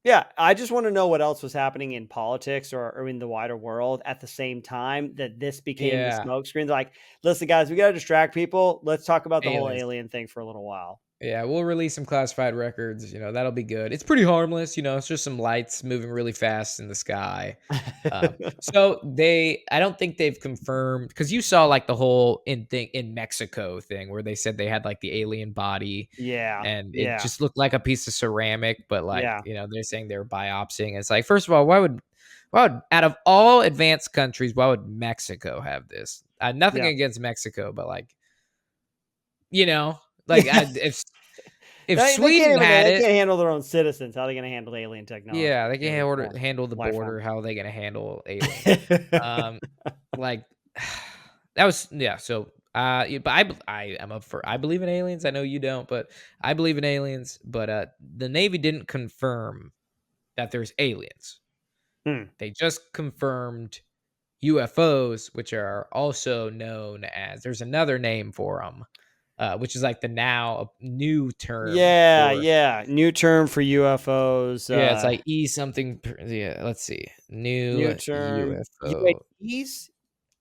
yeah, I just wanna know what else was happening in politics or in the wider world at the same time that this became the Yeah, smokescreen. Like, "Listen, guys, we gotta distract people. Let's talk about the whole aliens. alien thing for a little while." Yeah, we'll release some classified records. That'll be good. It's pretty harmless. It's just some lights moving really fast in the sky. I don't think they've confirmed because you saw like the whole in Mexico thing where they said they had like the alien body, Yeah, and it yeah, just looked like a piece of ceramic, but like yeah, they're saying they were biopsying. It's like, first of all, why would out of all advanced countries, why would Mexico have this? Nothing yeah. against Mexico, but like you know, like if They can't Sweden even had they it, can't handle their own citizens. How are they gonna handle alien technology? yeah, they It's can really cool. handle the Life form. border. How are they gonna handle aliens? Um, like that was yeah. So, but I am up for. I believe in aliens. I know you don't, but I believe in aliens. But the Navy didn't confirm that there's aliens. Hmm. They just confirmed UFOs, which are also known as. There's another name for them, which is like the now new term Yeah, for. yeah. New term for UFOs. Yeah, it's like E something. Yeah, let's see. New New term UFO. UAPs,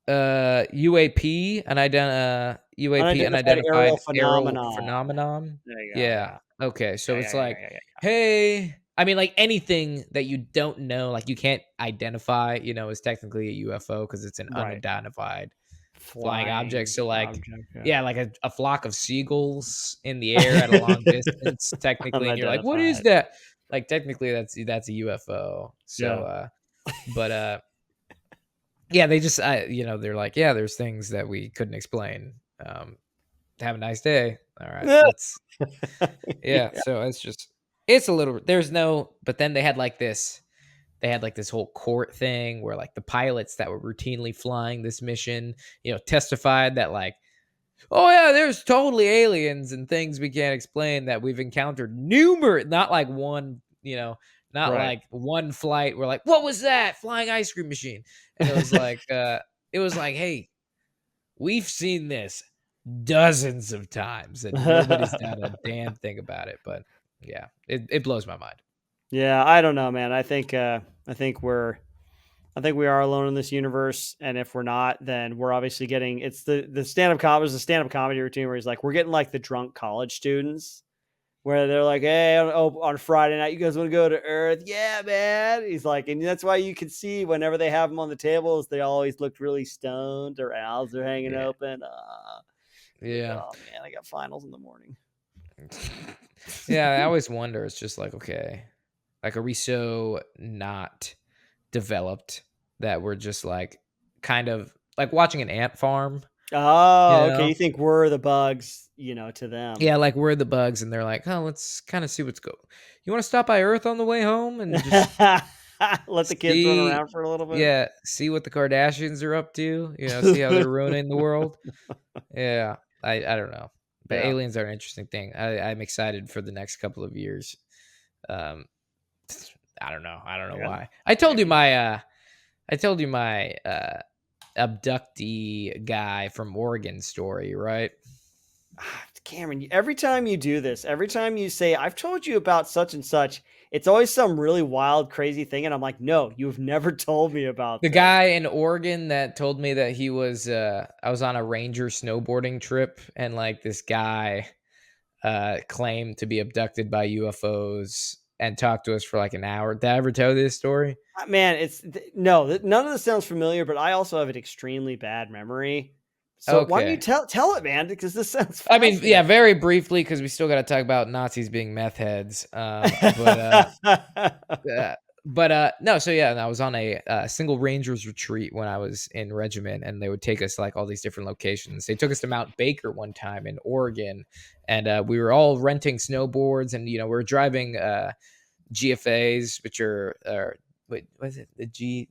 UAP, UAP, unidentified aerial unidentified aerial phenomenon. phenomenon. There you go. Yeah. Yeah, Okay. So yeah, it's yeah, yeah, like, yeah, yeah. hey, I mean, like anything that you don't know, like you can't identify, is technically a UFO because it's an Right. unidentified flying object. Flying So, like, object. Yeah. yeah, like a flock of seagulls in the air at a long distance, technically, and you're like, what is Unidentified. that? Like, technically, that's a UFO. So, Yeah. but yeah, they just, they're like, yeah, there's things that we couldn't explain. Have a nice day. All right, let's. Yeah, Yeah. so it's a little. There's no, but then they had like this. They had like this whole court thing where like the pilots that were routinely flying this mission, testified that like, oh yeah, there's totally aliens and things we can't explain that we've encountered numerous, not like one, not Right. like one flight. We're like, what was that flying ice cream machine? And it was like, hey, we've seen this dozens of times and nobody's done a damn thing about it. But yeah, it blows my mind. Yeah, I don't know, man. I think we are alone in this universe, and if we're not, then we're obviously getting. It's the stand up comedy. It's a stand up comedy routine where he's like, we're getting like the drunk college students where they're like, hey, on Friday night, you guys want to go to Earth? Yeah, man. He's like, and that's why you can see whenever they have them on the tables, they always look really stoned. Their mouths are hanging Yeah. open. Like, Yeah. oh man, I got finals in the morning. Yeah. I always wonder, it's just like, okay, like, are we so not developed that we're just like kind of like watching an ant farm, you Oh, okay. know? You think we're the bugs, to them? Yeah, like we're the bugs, and they're like, "Oh, let's kind of see what's go. You want to stop by Earth on the way home and just Let the kids run see, around for a little bit. yeah, see what the Kardashians are up to. See how they're ruining the world." Yeah, I don't know, but Yeah. aliens are an interesting thing. I'm excited for the next couple of years. Um, I don't know Yeah. why. I told you my abductee guy from Oregon story, right? Cameron, every time you do this, every time you say, I've told you about such and such, it's always some really wild, crazy thing. And I'm like, no, you've never told me about The this. guy in Oregon that told me that I was on a ranger snowboarding trip and like this guy claimed to be abducted by UFOs and talked to us for like an hour. Did I ever tell this story? Man, no, none of this sounds familiar, but I also have an extremely bad memory. So why don't you Okay. tell it, man? Because this sounds I mean, yeah, fascinating. very briefly because we still got to talk about Nazis being meth heads. But But no, so yeah, and I was on a single rangers retreat when I was in regiment, and they would take us to like all these different locations. They took us to Mount Baker one time in Oregon, and we were all renting snowboards, and we were driving GFAs, which are wait, what is it?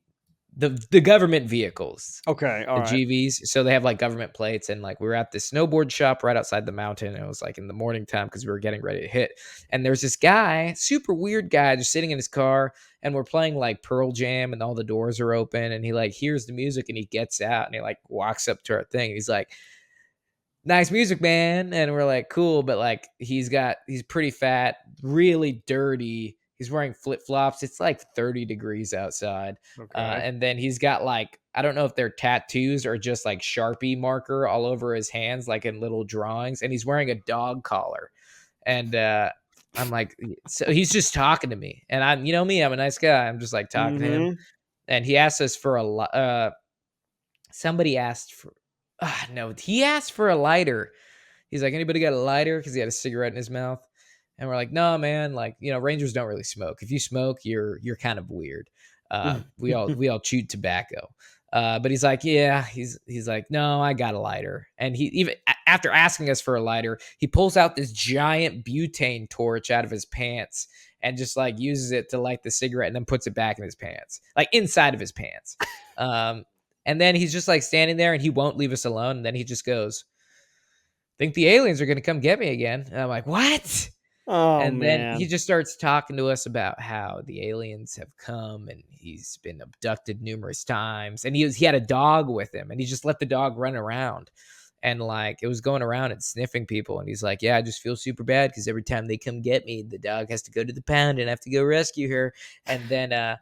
The government vehicles, Okay, all the right. GVs. So they have like government plates, and like we were at this snowboard shop right outside the mountain. And it was like in the morning time because we were getting ready to hit. And there's this guy, super weird guy, just sitting in his car, and we're playing like Pearl Jam, and all the doors are open, and he like hears the music, and he gets out, and he like walks up to our thing. And he's like, "Nice music, man." And we're like, "Cool," but like he's pretty fat, really dirty. He's wearing flip-flops. It's like 30 degrees outside. Okay. And then he's got like, I don't know if they're tattoos or just like Sharpie marker all over his hands, like in little drawings. And he's wearing a dog collar. And I'm like, so he's just talking to me. And me, I'm a nice guy. I'm just like talking to him. Mhm. And he asked us for somebody asked for, no, he asked for a lighter. He's like, anybody got a lighter? Because he had a cigarette in his mouth. And we're like, no, man, like, Rangers don't really smoke. If you smoke, you're kind of weird. We all chewed tobacco. But he's like, yeah, he's like, no, I got a lighter. And he even after asking us for a lighter, he pulls out this giant butane torch out of his pants and just like uses it to light the cigarette and then puts it back in his pants, like inside of his pants. And then he's just like standing there and he won't leave us alone. And then he just goes, think the aliens are going to come get me again. And I'm like, what? Oh And then he man. just starts talking to us about how the aliens have come and he's been abducted numerous times. And he had a dog with him and he just let the dog run around. And like it was going around and sniffing people. And he's like, yeah, I just feel super bad because every time they come get me, the dog has to go to the pound and I have to go rescue her. And then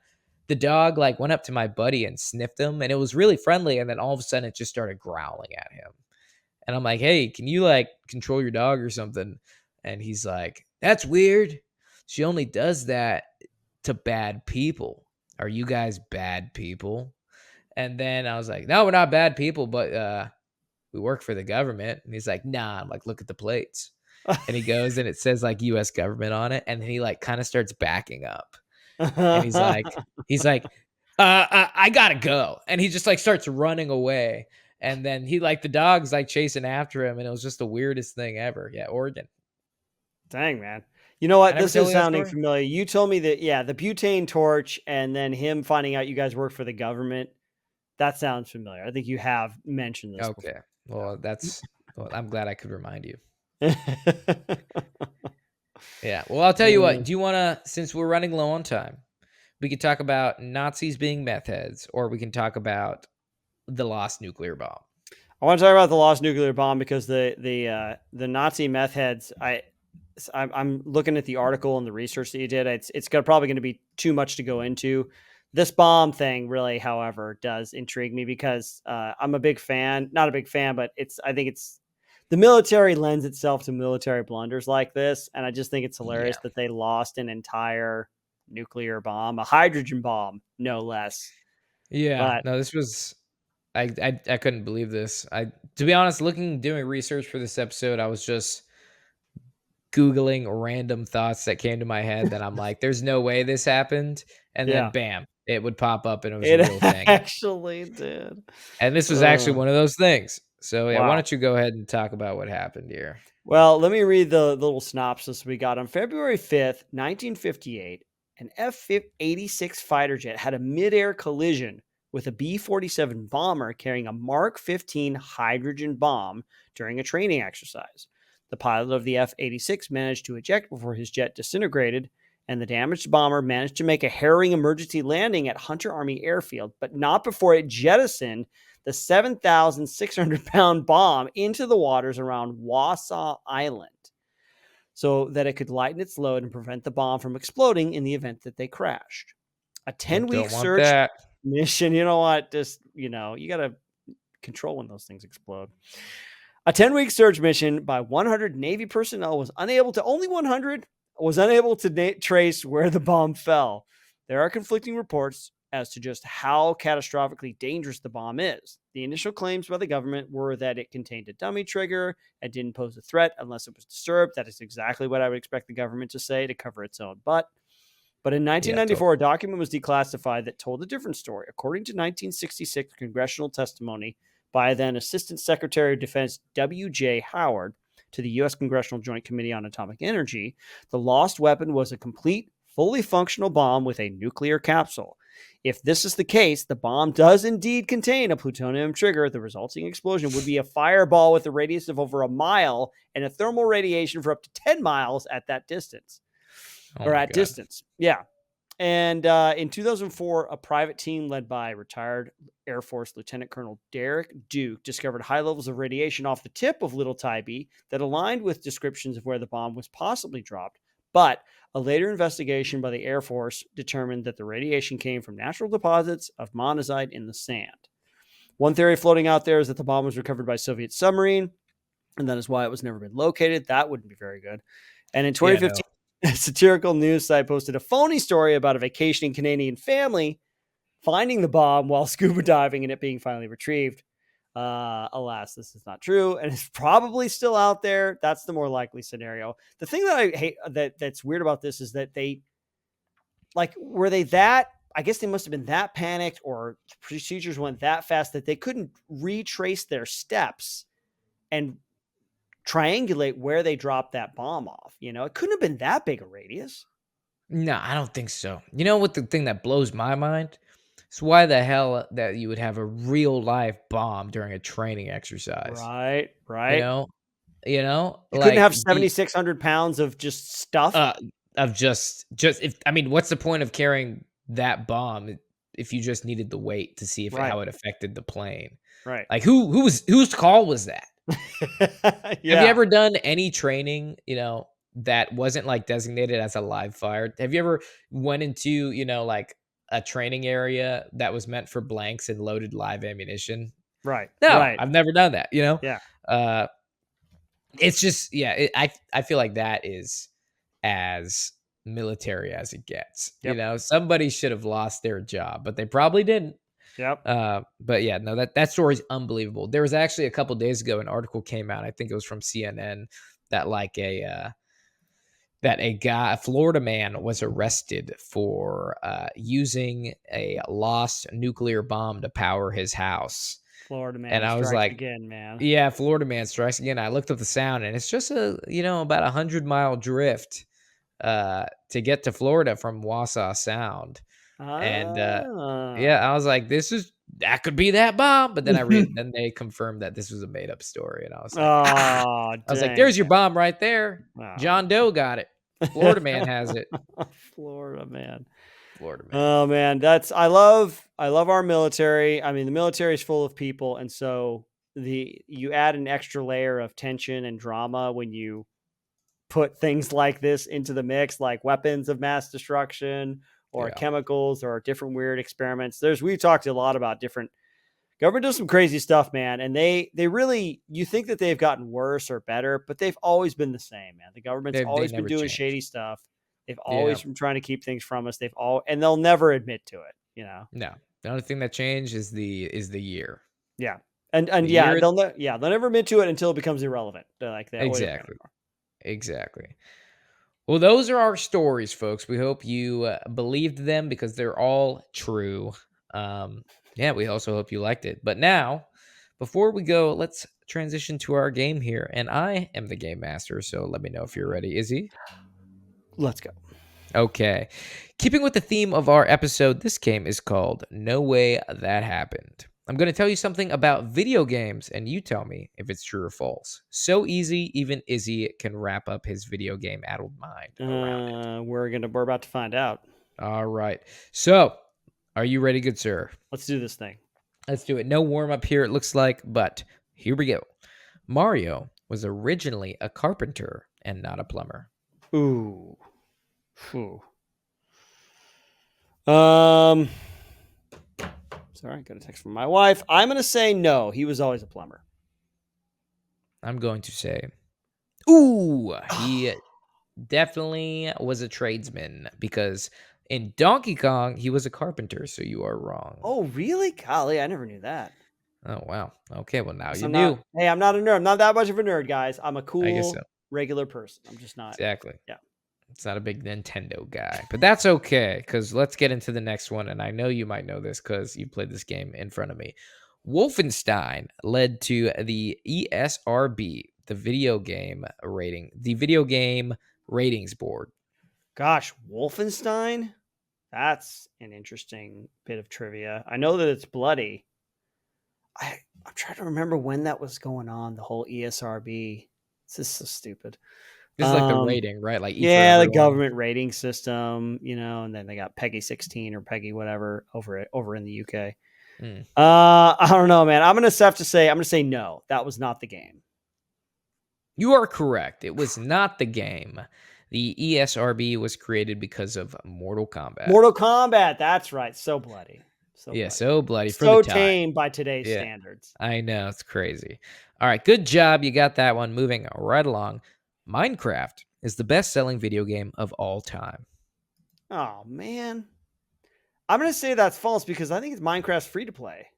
the dog like went up to my buddy and sniffed him and it was really friendly. And then all of a sudden it just started growling at him. And I'm like, hey, can you like control your dog or something? And he's like, that's weird. She only does that to bad people. Are you guys bad people? And then I was like, no, we're not bad people, but we work for the government. And he's like, nah. I'm like, look at the plates. And he goes and it says like US government on it. And then he like kind of starts backing up. And he's like, I gotta go. And he just like starts running away. And then he like the dog's like chasing after him. And it was just the weirdest thing ever. Yeah, Oregon. Dang, man. You know I what? never This tell is you that sounding story. familiar. You told me that, yeah, the butane torch and then him finding out you guys work for the government. That sounds familiar. I think you have mentioned this before. Okay. Well, I'm glad I could remind you. Yeah. Well, I'll tell you what. Do you want to, since we're running low on time, we could talk about Nazis being meth heads, or we can talk about the lost nuclear bomb. I want to talk about the lost nuclear bomb because the Nazi meth heads. I'm looking at the article and the research that you did. It's probably going to be too much to go into. This bomb thing really, however, does intrigue me because I'm a big fan. Not a big fan, but I think it's the military lends itself to military blunders like this, and I just think it's hilarious Yeah. that they lost an entire nuclear bomb, a hydrogen bomb, no less. Yeah. But No, this was. I couldn't believe this. To be honest, doing research for this episode, I was just Googling random thoughts that came to my head that I'm like, there's no way this happened. And then yeah, bam, it would pop up and it was a it real thing. actually did. And this was actually one of those things. So yeah, why Wow. don't you go ahead and talk about what happened here? Well, let me read the little synopsis we got. On February 5th, 1958, an F-86 fighter jet had a midair collision with a B-47 bomber carrying a Mark 15 hydrogen bomb during a training exercise. The pilot of the F-86 managed to eject before his jet disintegrated, and the damaged bomber managed to make a harrowing emergency landing at Hunter Army Airfield, but not before it jettisoned the 7,600-pound bomb into the waters around Wassaw Island so that it could lighten its load and prevent the bomb from exploding in the event that they crashed. A 10-week Don't want search that. mission, you know what? Just, you got to control when those things explode. A 10-week search mission by 100 Navy personnel was unable to trace where the bomb fell. There are conflicting reports as to just how catastrophically dangerous the bomb is. The initial claims by the government were that it contained a dummy trigger and didn't pose a threat unless it was disturbed. That is exactly what I would expect the government to say to cover its own butt. But in Yeah, 1994, a document was declassified that told a different story. According to 1966 congressional testimony by then Assistant Secretary of Defense W.J. Howard to the U.S. Congressional Joint Committee on Atomic Energy, the lost weapon was a complete, fully functional bomb with a nuclear capsule. If this is the case, the bomb does indeed contain a plutonium trigger. The resulting explosion would be a fireball with a radius of over a mile and a thermal radiation for up to 10 miles at that distance. Oh Or my at God. distance. Yeah. And in 2004, a private team led by retired Air Force Lieutenant Colonel Derek Duke discovered high levels of radiation off the tip of Little Tybee that aligned with descriptions of where the bomb was possibly dropped. But a later investigation by the Air Force determined that the radiation came from natural deposits of monazite in the sand. One theory floating out there is that the bomb was recovered by a Soviet submarine, and that is why it was never been located. That wouldn't be very good. And in 2015, a satirical news site posted a phony story about a vacationing Canadian family finding the bomb while scuba diving and it being finally retrieved. Alas, this is not true, and it's probably still out there. That's the more likely scenario. The thing that I hate that's weird about this is that they were they that I guess they must have been that panicked or procedures went that fast that they couldn't retrace their steps and triangulate where they dropped that bomb off. It couldn't have been that big a radius. No, I don't think so. You know what the thing that blows my mind? It's why the hell that you would have a real life bomb during a training exercise. Right. You know, You couldn't like have 7,600 pounds of just stuff. of just if I mean, what's the point of carrying that bomb if you just needed the weight to see if Right. how it affected the plane? Right. Like whose call was that? Yeah. Have you ever done any training, that wasn't like designated as a live fire? Have you ever went into, like a training area that was meant for blanks and loaded live ammunition? Right. No, Right. I've never done that, Yeah. It's just, I feel like that is as military as it gets. Yep. Somebody should have lost their job, but they probably didn't. Yep. But yeah, no, that story is unbelievable. There was actually a couple days ago an article came out. I think it was from CNN that a Florida man was arrested for using a lost nuclear bomb to power his house. Florida man. And I was strikes like, again, man. yeah, Florida man strikes again. I looked up the sound, and it's just about 100-mile drift to get to Florida from Wausau Sound. And I was like, that could be that bomb. But then then they confirmed that this was a made up story. And I was like, I was like, there's your bomb right there. Wow. John Doe got it. Florida man has it. Florida man. Oh man, I love our military. I mean, the military is full of people, and so you add an extra layer of tension and drama when you put things like this into the mix, like weapons of mass destruction or chemicals or different weird experiments. We talked a lot about different government does some crazy stuff, man. And they really, you think that they've gotten worse or better, but they've always been the same, man. The government's always been doing shady stuff. They've always been trying to keep things from us. And they'll never admit to it, No, the only thing that changed is the year. Yeah. And they'll never admit to it until it becomes irrelevant. Exactly. Well, those are our stories, folks. We hope you believed them because they're all true. We also hope you liked it. But now, before we go, let's transition to our game here. And I am the game master, so let me know if you're ready. Izzy? Let's go. Okay. Keeping with the theme of our episode, this game is called No Way That Happened. I'm going to tell you something about video games, and you tell me if it's true or false. So easy, even Izzy can wrap up his video game addled mind around it. We're about to find out. All right. So, are you ready, good sir? Let's do this thing. Let's do it. No warm-up here, it looks like, but here we go. Mario was originally a carpenter and not a plumber. Ooh. Sorry, got a text from my wife. I'm going to say no. He was always a plumber. I'm going to say, he definitely was a tradesman because in Donkey Kong, he was a carpenter, so you are wrong. Oh, really? Golly, I never knew that. Oh, wow. Okay, well, now you knew. I'm not a nerd. I'm not that much of a nerd, guys. I'm a cool, I guess so. regular person. I'm just not. Exactly. Yeah. It's not a big Nintendo guy, but that's okay because let's get into the next one. And I know you might know this because you played this game in front of me. Wolfenstein led to the ESRB, the video game ratings board. Gosh, Wolfenstein? That's an interesting bit of trivia. I know that it's bloody. I'm trying to remember when that was going on, the whole ESRB. This is so stupid. This is like the rating, right? Like the government rating system, and then they got Peggy 16 or Peggy whatever over in the UK. I don't know, man. I'm gonna say no. That was not the game. You are correct. It was not the game. The ESRB was created because of Mortal Kombat. Mortal Kombat, that's right. So bloody. So bloody. So tame by today's standards. I know, it's crazy. All right, good job. You got that one. Moving right along. Minecraft is the best-selling video game of all time. Oh, man. I'm going to say that's false because I think it's Minecraft's free-to-play.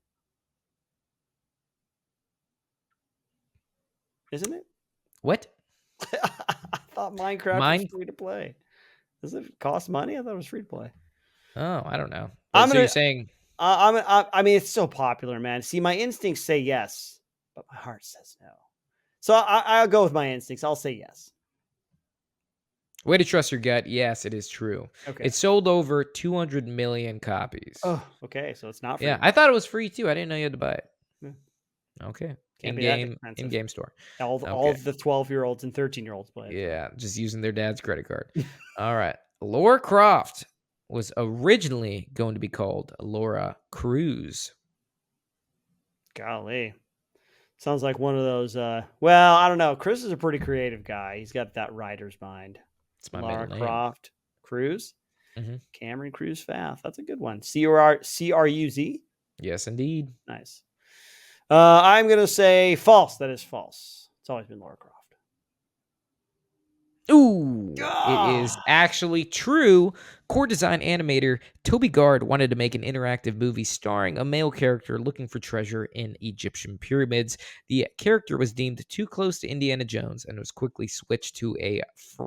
Isn't it? What? I thought Minecraft was free-to-play. Does it cost money? I thought it was free-to-play. Oh, I don't know. You're saying... I mean, it's so popular, man. See, my instincts say yes, but my heart says no. So I'll go with my instincts. I'll say yes. Way to trust your gut. Yes, it is true. Okay. It sold over 200 million copies. Oh, okay. So it's not free. Yeah, I thought it was free too. I didn't know you had to buy it. Yeah. Okay. In-game store. All of the 12-year-olds and 13-year-olds play it. Yeah, just using their dad's credit card. All right. Lara Croft was originally going to be called Lara Cruz. Golly. Sounds like one of those, well, I don't know. Chris is a pretty creative guy. He's got that writer's mind. It's my Lara middle name. Croft Cruz. Mm-hmm. Cameron Cruz Fath. That's a good one. C-R-U-Z? Yes, indeed. Nice. I'm going to say false. That is false. It's always been Lara Croft. Ooh, it is actually true. Core design animator Toby Gard wanted to make an interactive movie starring a male character looking for treasure in Egyptian pyramids. The character was deemed too close to Indiana Jones and was quickly switched to a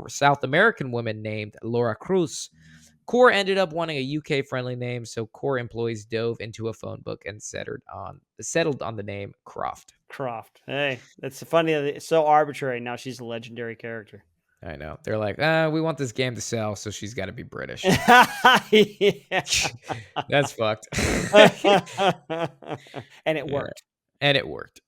South American woman named Lara Cruz. Core ended up wanting a UK-friendly name, so Core employees dove into a phone book and settled on the name Croft. Croft. Hey, that's funny. It's so arbitrary. Now she's a legendary character. I know. They're like, we want this game to sell, so she's got to be British. That's fucked. And it worked. And it worked.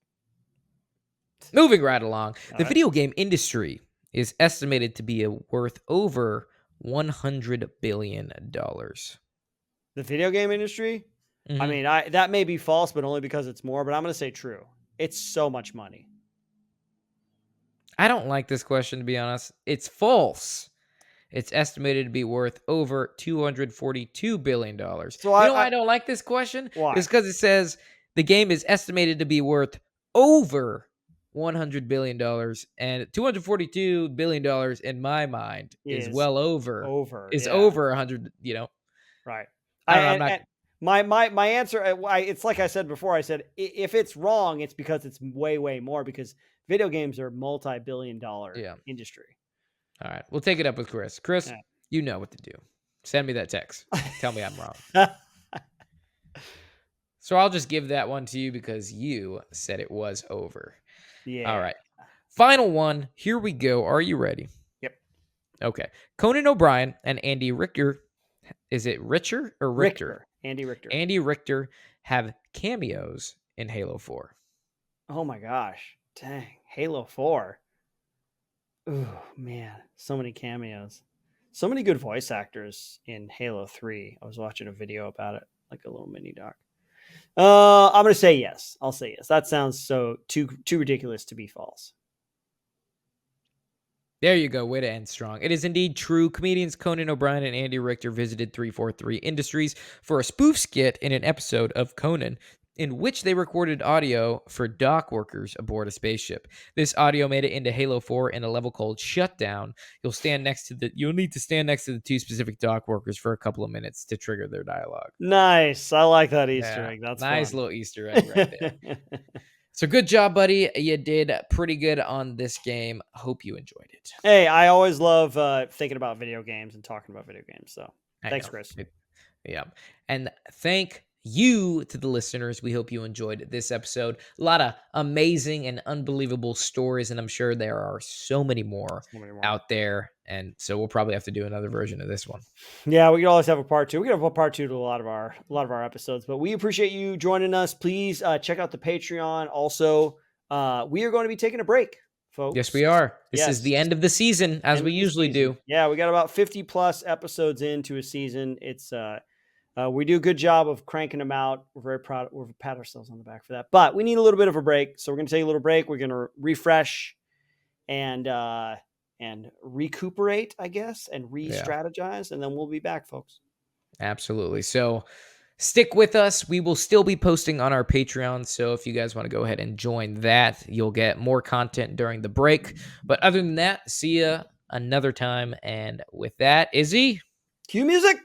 Moving right along. The video game industry is estimated to be worth over $100 billion. The video game industry? Mm-hmm. I mean, that may be false, but only because it's more, but I'm going to say true. It's so much money. I don't like this question, to be honest. It's false. It's estimated to be worth over $242 billion. So why I don't like this question? Why? It's because it says the game is estimated to be worth over $100 billion. And $242 billion, in my mind, is well over. Over 100, Right. My answer, it's like I said before. I said, if it's wrong, it's because it's way, way more, because video games are multi-billion-dollar industry. All right. We'll take it up with Chris. Chris, you know what to do. Send me that text. Tell me I'm wrong. So I'll just give that one to you because you said it was over. Yeah. All right. Final one. Here we go. Are you ready? Yep. Okay. Conan O'Brien and Andy Richter. Is it Richter or Richter? Andy Richter. Andy Richter have cameos in Halo 4. Oh my gosh. Dang. Halo 4. Ooh, man. So many cameos. So many good voice actors in Halo 3. I was watching a video about it, like a little mini doc. I'm going to say yes. I'll say yes. That sounds so too ridiculous to be false. There you go. Way to end strong. It is indeed true. Comedians Conan O'Brien and Andy Richter visited 343 Industries for a spoof skit in an episode of Conan, in which they recorded audio for dock workers aboard a spaceship. This audio made it into Halo 4 in a level called Shutdown. You'll need to stand next to the two specific dock workers for a couple of minutes to trigger their dialogue. Nice. I like that Easter egg. That's nice fun. Little Easter egg right there. So good job, buddy. You did pretty good on this game. Hope you enjoyed it. Hey, I always love thinking about video games and talking about video games. So thanks, Chris. Yeah. And thank you to the listeners. We hope you enjoyed this episode. A lot of amazing and unbelievable stories, and I'm sure there are so many more out there. And so we'll probably have to do another version of this one. Yeah, we could always have a part 2. We could have a part 2 to a lot of our episodes, but we appreciate you joining us. Please check out the Patreon. Also, we are going to be taking a break, folks. Yes, we are. This is the end of the season, as we usually do. Yeah, we got about 50 plus episodes into a season. It's we do a good job of cranking them out. We're very proud. We'll pat ourselves on the back for that. But we need a little bit of a break, so we're going to take a little break. We're going to refresh and recuperate, I guess, and re-strategize, and then we'll be back, folks. Absolutely. So stick with us. We will still be posting on our Patreon, so if you guys want to go ahead and join that, you'll get more content during the break. But other than that, see ya another time. And with that, Izzy, cue music.